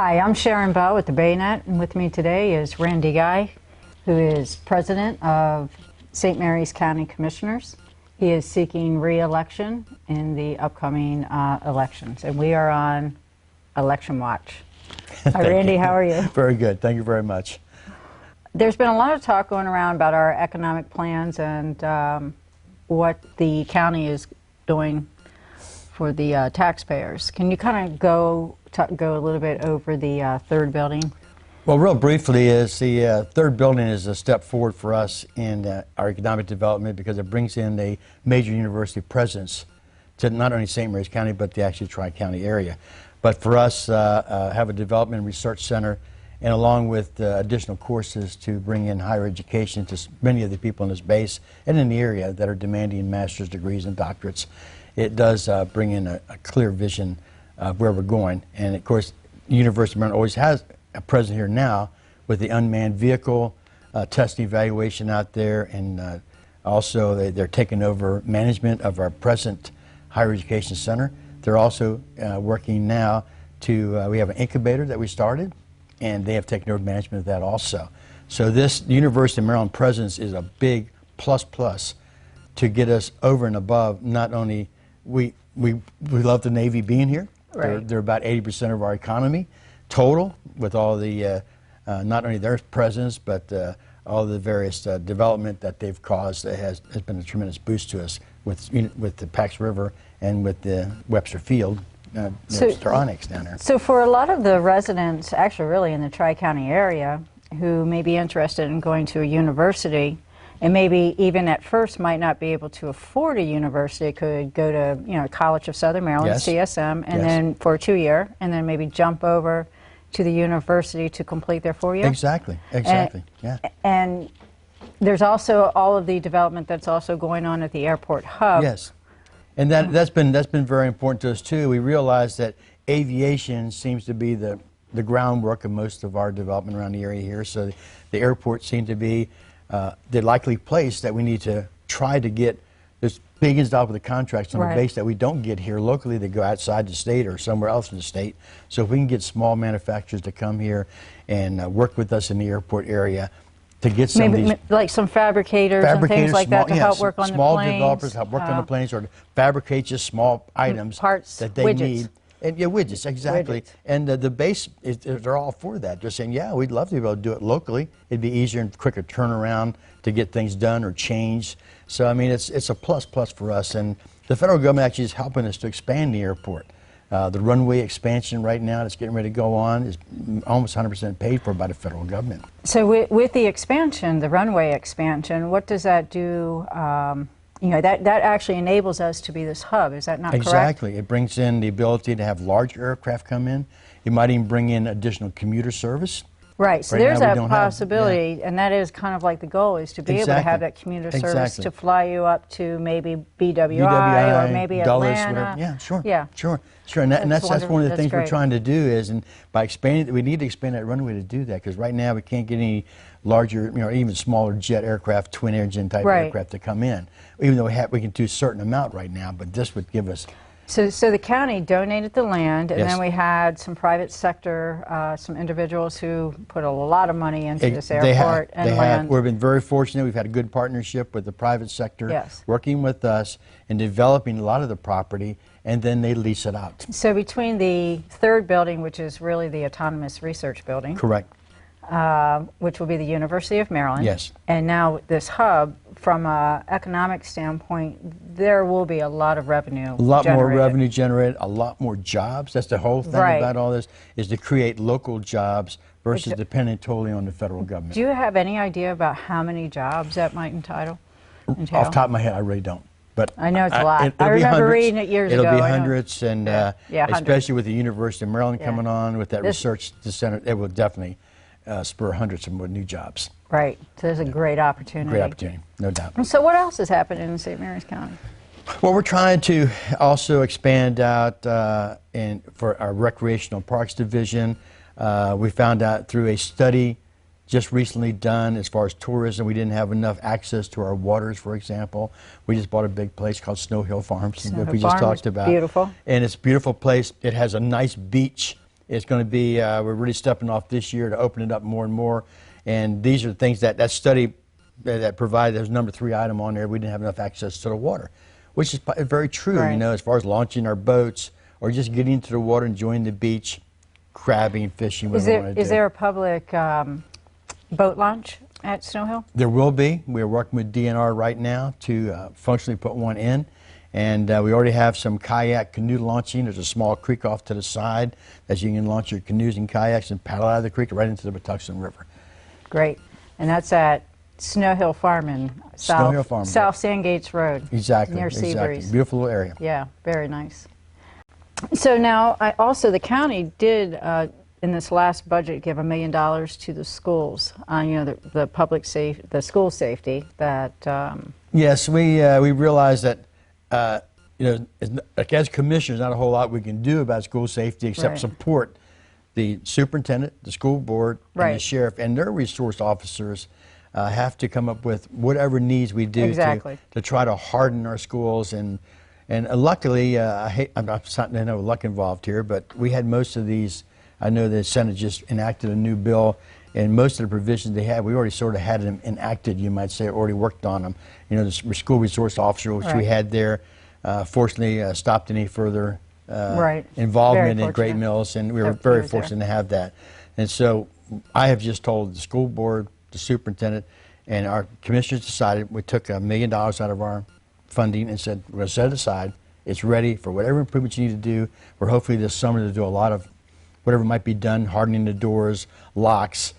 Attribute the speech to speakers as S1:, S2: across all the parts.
S1: Hi, I'm Sharon Bell with the Bayonet, and with me today is Randy Guy, who is president of St. Mary's County Commissioners. He is seeking re-election in the upcoming elections, and we are on election watch. Hi, Randy, how are you?
S2: Very good. Thank you very much.
S1: There's been a lot of talk going around about our economic plans and what the county is doing for the taxpayers. Can you kind of go a little bit over the third building?
S2: Well, real briefly, is the third building is a step forward for us in our economic development because it brings in a major university presence to not only St. Mary's County but the actual Tri-County area. But for us, have a development and research center, and along with additional courses to bring in higher education to many of the people in this base and in the area that are demanding master's degrees and doctorates. It does bring in a clear vision of where we're going. And of course, the University of Maryland always has a presence here now with the unmanned vehicle testing evaluation out there, and also they're taking over management of our present higher education center. They're also working now to, we have an incubator that we started, and they have taken over management of that also. So this University of Maryland presence is a big plus to get us over and above. Not only we love the Navy being here.
S1: Right.
S2: They're about 80% of our economy total, with all the not only their presence but all the various development that they've caused. That has been a tremendous boost to us with the Pax River and with the Webster Field. Mr. Onyx down there.
S1: So for a lot of the residents, actually really in the Tri-County area, who may be interested in going to a university, and maybe even at first might not be able to afford a university, could go to College of Southern Maryland,
S2: yes.
S1: CSM, and
S2: yes.
S1: then for a 2-year, and then maybe jump over to the university to complete their 4-year?
S2: Exactly. Yeah.
S1: And there's also all of the development that's also going on at the airport hub.
S2: Yes. And that's been very important to us too. We realize that aviation seems to be the groundwork of most of our development around the area here. So the airport seemed to be the likely place that we need to try to get this big and with the contracts on
S1: right.
S2: the base that we don't get here locally. They go outside the state or somewhere else in the state. So if we can get small manufacturers to come here and work with us in the airport area to get some
S1: maybe
S2: of these
S1: like some fabricators and things like that to help work on the planes.
S2: Small developers help work on the planes or to fabricate just small items
S1: parts,
S2: that they
S1: widgets.
S2: need. And yeah, widgets, exactly.
S1: Widgets.
S2: And the base, they're all for that. They're saying, yeah, we'd love to be able to do it locally. It'd be easier and quicker turnaround to get things done or changed. So, I mean, it's a plus for us. And the federal government actually is helping us to expand the airport. The runway expansion right now that's getting ready to go on is almost 100% paid for by the federal government.
S1: So with the expansion, the runway expansion, what does that do? That actually enables us to be this hub. Is that not correct?
S2: Exactly. It brings in the ability to have large aircraft come in. It might even bring in additional commuter service.
S1: Right. So
S2: right
S1: there's that
S2: possibility,
S1: yeah. And that is kind of like the goal, is to be able to have that commuter service to fly you up to maybe BWI or maybe
S2: Dulles,
S1: Atlanta.
S2: whatever. Yeah, sure.
S1: Yeah.
S2: Sure. And that's one of the things
S1: great.
S2: we're trying to do is, and by expanding, we need to expand that runway to do that, because right now we can't get any larger, even smaller jet aircraft, twin engine type
S1: right.
S2: aircraft to come in. Even though we can do a certain amount right now, but this would give us.
S1: So the county donated the land, and
S2: yes.
S1: then we had some private sector, some individuals who put a lot of money into this airport and land.
S2: We've been very fortunate. We've had a good partnership with the private sector,
S1: yes.
S2: working with us and developing a lot of the property, and then they lease it out.
S1: So between the third building, which is really the Autonomous Research Building,
S2: correct,
S1: which will be the University of Maryland,
S2: yes.
S1: and now this hub, from an economic standpoint, there will be a lot of revenue
S2: A lot
S1: generated.
S2: more revenue generated, a lot more jobs. That's the whole thing
S1: right.
S2: about all this, is to create local jobs versus depending totally on the federal government.
S1: Do you have any idea about how many jobs that might entail?
S2: Off the top of my head, I really don't. But
S1: I know it's a lot.
S2: I
S1: remember reading it years ago.
S2: It'll be hundreds, and
S1: hundreds.
S2: especially with the University of Maryland coming on with that research center, it will definitely spur hundreds of more new jobs.
S1: Right. So there's a great opportunity.
S2: Great opportunity, no doubt.
S1: And so what else has happened in St. Mary's County?
S2: Well, we're trying to also expand out for our recreational parks division. We found out through a study just recently done as far as tourism, we didn't have enough access to our waters, for example. We just bought a big place called Snow Hill Farms that we just talked about.
S1: Beautiful.
S2: And it's a beautiful place. It has a nice beach It's going to be, we're really stepping off this year to open it up more and more. And these are things that study that provided, there's number 3 item on there, we didn't have enough access to the water, which is very true,
S1: Right.
S2: you know, as far as launching our boats or just getting into the water, enjoying the beach, crabbing, fishing, whatever we want to do.
S1: Is there a public boat launch at Snow Hill?
S2: There will be. We're working with DNR right now to functionally put one in. And we already have some kayak canoe launching. There's a small creek off to the side that you can launch your canoes and kayaks and paddle out of the creek right into the Patuxent River.
S1: Great. And that's at Snow Hill Farm in
S2: Snow Hill Farm,
S1: South Sandgates Road.
S2: Exactly.
S1: Near
S2: Exactly.
S1: Seabreeze.
S2: Beautiful little area.
S1: Yeah, very nice. So now, also the county did, in this last budget, give $1 million to the schools, you know, the public safe, the school safety that.
S2: Yes, we realize that, you know, like as commissioners, not a whole lot we can do about school safety except
S1: Right.
S2: support the superintendent, the school board, and the
S1: Right.
S2: sheriff, and their resource officers have to come up with whatever needs we do
S1: Exactly.
S2: to try to harden our schools. And luckily, I'm not, I know luck involved here, but we had most of these. I know the Senate just enacted a new bill, and most of the provisions they had, we already sort of had them enacted, you might say, already worked on them. You know, the school resource officer, which we
S1: Right.
S2: had there, fortunately stopped any further
S1: Right.
S2: involvement
S1: Very
S2: in Great
S1: fortunate.
S2: Mills, and we were
S1: Yep, he
S2: very
S1: was there.
S2: fortunate to have that. And so I have just told the school board, the superintendent, and our commissioners decided we took $1 million out of our funding and said, we're going to set it aside. It's ready for whatever improvements you need to do. We're hopefully this summer to do a lot of whatever might be done, hardening the doors, locks,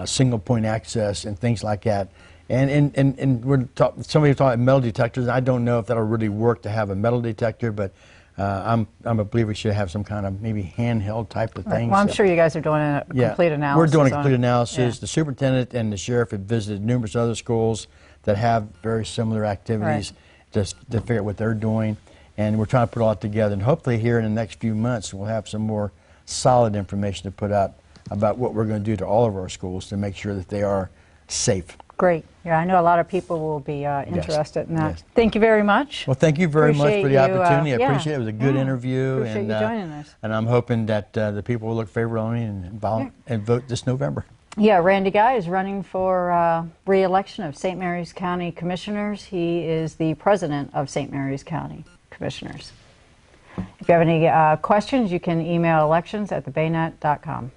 S2: single point access, and things like that. And somebody was talking metal detectors. I don't know if that'll really work to have a metal detector, but I'm a believer we should have some kind of maybe handheld type of thing.
S1: Well, I'm sure you guys are doing a complete analysis.
S2: We're doing a
S1: on
S2: complete
S1: it.
S2: analysis.
S1: Yeah.
S2: The superintendent and the sheriff have visited numerous other schools that have very similar activities just to figure out what they're doing. And we're trying to put it all together. And hopefully here in the next few months, we'll have some more solid information to put out about what we're going to do to all of our schools to make sure that they are safe.
S1: Great. Yeah, I know a lot of people will be interested in that.
S2: Yes.
S1: Thank you very much.
S2: Well, thank you very much for the
S1: Appreciate you,
S2: opportunity. I
S1: yeah.
S2: appreciate it. It was a good
S1: Yeah.
S2: interview.
S1: Appreciate you joining us.
S2: And I'm hoping that the people will look favorably on me and vote this November.
S1: Yeah, Randy Guy is running for re-election of St. Mary's County Commissioners. He is the president of St. Mary's County Commissioners. If you have any questions, you can email elections@thebaynet.com.